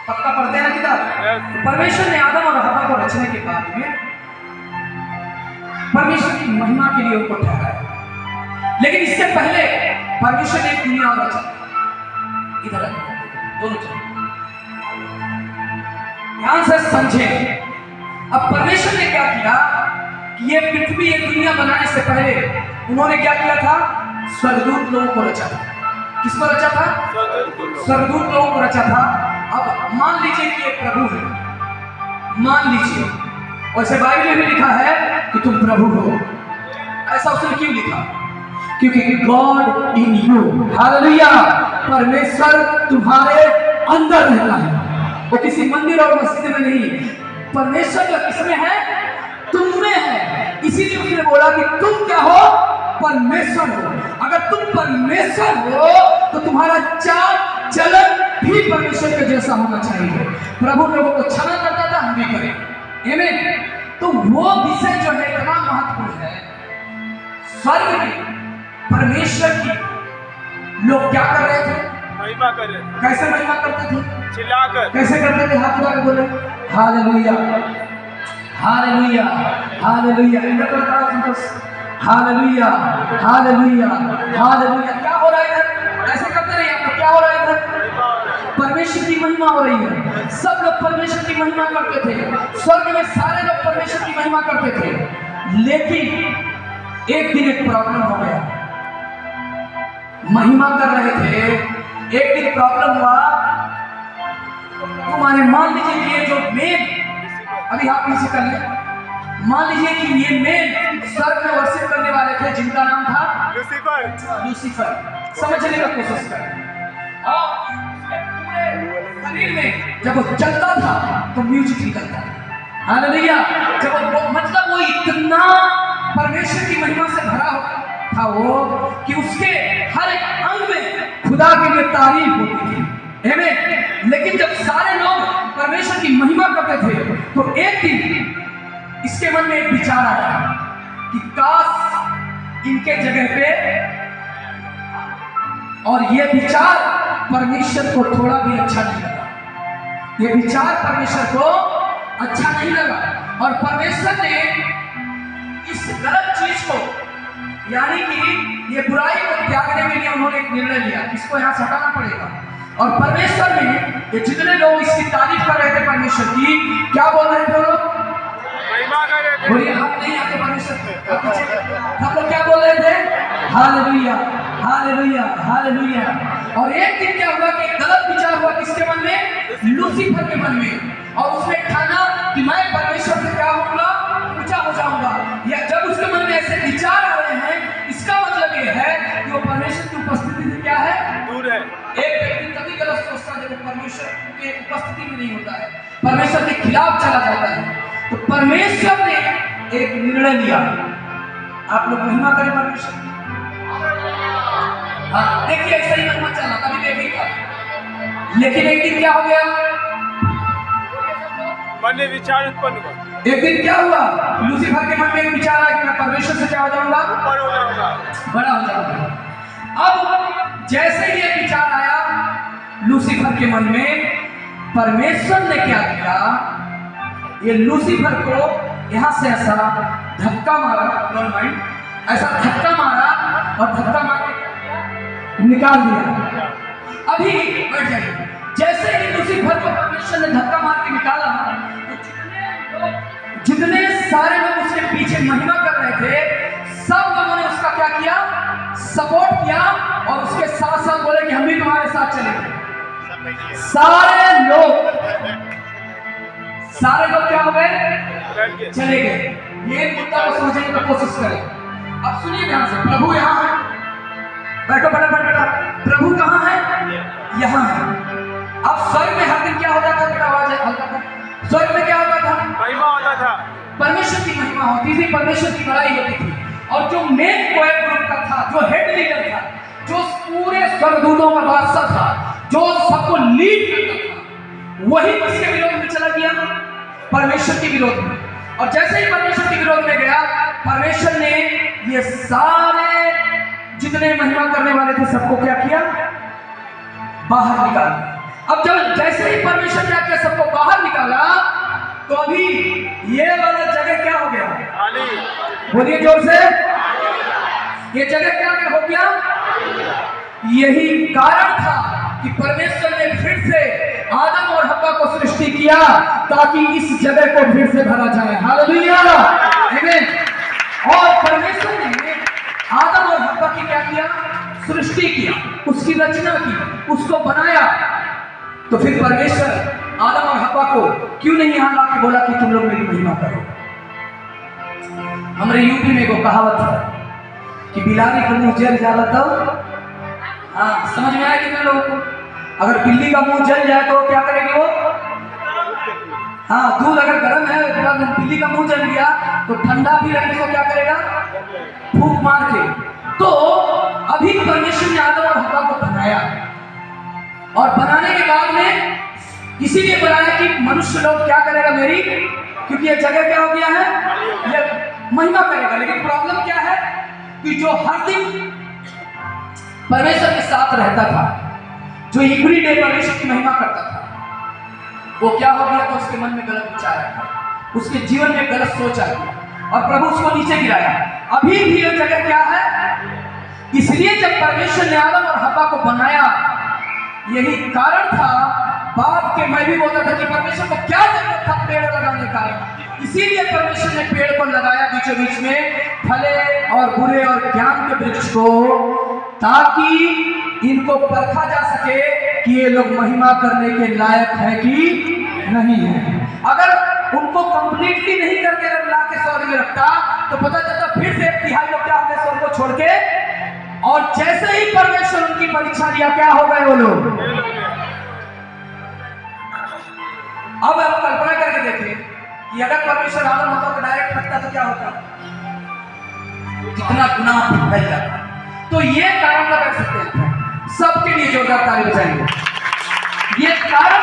पक्का पढ़ते हैं ना किताब। तो परमेश्वर ने आदम और हवा को रचने के बाद में परमेश्वर की महिमा के लिए उनको ठहराया। लेकिन इससे पहले परमेश्वर ने एक दुनिया और रचा। इधर दोनों चीज ध्यान से समझे। अब परमेश्वर ने क्या किया कि ये पृथ्वी ये दुनिया बनाने से पहले उन्होंने क्या किया था? स्वर्गदूत लोगों को रचा था। किसको रचा था? स्वर्गदूत लोगों को रचा था। अब मान लीजिए कि एक प्रभु है, मान लीजिए, वैसे बाइबल में भी लिखा है कि तुम प्रभु हो। ऐसा उसने क्यों लिखा? क्योंकि गॉड इन यू, हालेलुया, परमेश्वर तुम्हारे अंदर रहता है। वो किसी मंदिर और मस्जिद में नहीं, परमेश्वर जो किसमें है? तुम में है। इसीलिए उसने बोला कि तुम क्या हो? परमेश्वर हो। अगर तुम परमेश्वर हो तो तुम्हारा चाल चलन भी परमेश्वर के जैसा होना चाहिए। प्रभु लोगों को क्षमा करता था, हम भी करें। आमीन। तो वो विषय जो है इतना महत्वपूर्ण है। स्वर्ग में परमेश्वर की लोग क्या कर रहे थे? महिमा कर रहे थे। कैसे महिमा करते थे? चिल्लाकर। कैसे करते थे? हाथ उठा के बोले हालेलुया, हालेलुया, हालेलुया। इधर तो बताओ संतोष, हालेलुया, हालेलुया, हालेलुया। क्या हो रहा है इधर? ऐसे करते रहिए। आपको क्या हो रहा है इधर? परमेश्वर की महिमा हो रही है। सब लोग परमेश्वर की महिमा करते थे। स्वर्ग में सारे लोग परमेश्वर की महिमा करते थे। लेकिन एक दिन एक प्रॉब्लम हो गया। महिमा कर रहे थे, एक दिन प्रॉब्लम हुआ। तुम्हारे मान लीजिए कि ये जो मेन, अभी आप नीचे कर ले, मान लीजिए कि ये मेन स्वर्ग में वर्शिप करने वाले थे जिनका नाम था लूसीफर। लूसीफर। समझने का कोशिश करें। और पूरे शरीर में जब वो चलता था तो म्यूजिक निकलता था। हालेलुया। जब वो मतलब वो इतना परमेश्वर की महिमा से भरा था वो कि उसके हर एक अंग में खुदा के लिए तारीफ होती थी। आमीन। लेकिन जब सारे लोग परमेश्वर की महिमा करते थे तो एक दिन इसके मन में एक विचार आया कि काश इनके जगह पे, और ये विचार परमेश्वर को थोड़ा भी अच्छा नहीं लगा। ये विचार परमेश्वर को अच्छा नहीं लगा और परमेश्वर ने इस गलत चीज को, यानी कि ये बुराई को त्यागने के लिए उन्होंने एक निर्णय लिया। इसको यहाँ से हटाना पड़ेगा। और परमेश्वर ने ये जितने लोग इसकी तारीफ कर रहे थे परमेश्वर की, क्या बोल रहे थे लोग? महिमा कर रहे थे। बोलिए, आप नहीं आते परमेश्वर, हम लोग क्या बोल रहे थे? Hallelujah, hallelujah, hallelujah. और एक दिन क्या हुआ कि एक गलत विचार हुआ किसके मन में? लूसीफर के मन में। और उसने ठाना कि मैं परमेश्वर से क्या होऊंगा? ऊंचा हो जाऊंगा। या जब उसके मन में ऐसे विचार आ रहे हैं, इसका मतलब ये है कि वो परमेश्वर की उपस्थिति से क्या है? दूर है। एक व्यक्ति तभी गलत सोचता है जब परमेश्वर की उपस्थिति में नहीं होता है, परमेश्वर के खिलाफ चला जाता है। तो परमेश्वर ने एक निर्णय लिया। आप लोग महिमा करें परमेश्वर की। हाँ, देखिए ऐसा ही महिमा चला, कभी देखिएगा। लेकिन एक दिन क्या हो गया? मन में विचार उत्पन्न हुआ। एक दिन क्या हुआ? लूसीफर के मन में एक विचार आया कि मैं परमेश्वर से क्या हो जाऊंगा? ऊपर हो जाऊंगा, बड़ा हो जाऊंगा। अब जैसे ही ये विचार आया लूसीफर के मन में, परमेश्वर ने क्या किया? ये लूसीफर को यहाँ से ऐसा धक्का मारा, डोंट माइंड, ऐसा धक्का मारा और धक्का मार के निकाल दिया। अभी बैठ जाइए। जैसे ही लूसीफर को परमेश्वर ने धक्का मार के निकाला तो जितने सारे लोग उसके पीछे महिमा कर रहे थे, सब लोगों ने उसका क्या किया? सपोर्ट किया और उसके साथ साथ बोले कि हम भी तुम्हारे साथ चलेंगे। सारे लोग क्या हो गए? चले गए। ये मुद्दा को समझने की कोशिश करें। अब सुनिए ध्यान से। प्रभु यहाँ है, बैठो बैठो बैठो। प्रभु कहाँ है? यहाँ है। अब स्वर्ग में हर दिन क्या होता था? बेटा आवाज हल्का कर। स्वर्ग में क्या होता था? महिमा होता था। परमेश्वर की महिमा होती थी, परमेश्वर की बड़ाई होती थी। और जो मेन कोयर ग्रुप का था, जो हेड लीडर था, जो पूरे स्वर्गदूतों का बादशाह था, जो सबको लीड करता था, वही किसके विरोध में चला गया? परमेश्वर के विरोध में। और जैसे ही परमेश्वर के विरोध में गया, परमेश्वर ने ये सारे जितने महिमा करने वाले थे सबको क्या किया? बाहर निकाल। अब जब जैसे ही परमेश्वर क्या किया, सबको बाहर निकाला, तो अभी ये वाला जगह क्या हो गया? खाली। बोलिए जोर से, ये जगह क्या हो गया? यही कारण था कि परमेश्वर ने फिर से आदम और हव्वा को सृष्टि किया ताकि इस जगह को फिर से भरा जाए। हालेलुया, आमीन। और परमेश्वर ने आदम और हव्वा की क्या किया? सृष्टि किया, उसकी रचना की, उसको बनाया। तो फिर परमेश्वर आदम और हव्वा को क्यों नहीं यहां लाके बोला कि तुम लोग मेरी महिमा करो? हमारे यूपी में एक कहावत है कि बिलारी का मुंह जल जाला तब, हाँ समझ में आया कितने लोगों को? अगर बिल्ली का मुंह जल जाए तो क्या करेगी वो? हाँ, दूध अगर गर्म है, बिल्ली का मुंह जल गया तो ठंडा भी रहने को क्या करेगा? फूंक मार के। तो अभी परमेश्वर ने आदम और हव्वा को बनाया, और बनाने के बाद में इसीलिए बनाया कि मनुष्य लोग क्या करेगा मेरी, क्योंकि ये जगह क्या हो गया है, ये महिमा करेगा। लेकिन प्रॉब्लम क्या है कि जो हर दिन परमेश्वर के साथ रहता था, जो एवरी डे परमेश्वर की महिमा करता था, वो क्या हो गया? तो उसके मन में गलत विचार आया, उसके जीवन में गलत सोच आ गया और प्रभु उसको नीचे गिराया। अभी भी ये जगह क्या है? इसलिए जब परमेश्वर ने आदम और हव्वा को बनाया, यही कारण था। बाप के मैं भी बोलता था कि परमेश्वर को क्या जरूरत था पेड़ लगाने का, इसीलिए परमेश्वर ने पेड़ को लगाया बीचों बीच में, भले और बुरे और ज्ञान के वृक्ष को, ताकि इनको परखा जा सके कि ये लोग महिमा करने के लायक है कि नहीं है। अगर उनको कंप्लीटली नहीं करके ला के स्वर्ग में रखता तो पता चलता फिर से 1/3 लोग क्या होंगे स्वर्ग को छोड़ के, और जैसे ही परमेश्वर उनकी परीक्षा लिया, क्या हो गए वो लोग? अब आप कल्पना करके देखें कि अगर परमेश्वर आदम हव्वा को डायरेक्ट रखता तो क्या होता? कितना गुनाह फैल जाता। तो ये कारण का कर सकते हैं, सबके लिए जोरदार ताली बजाएंगे। ये कारण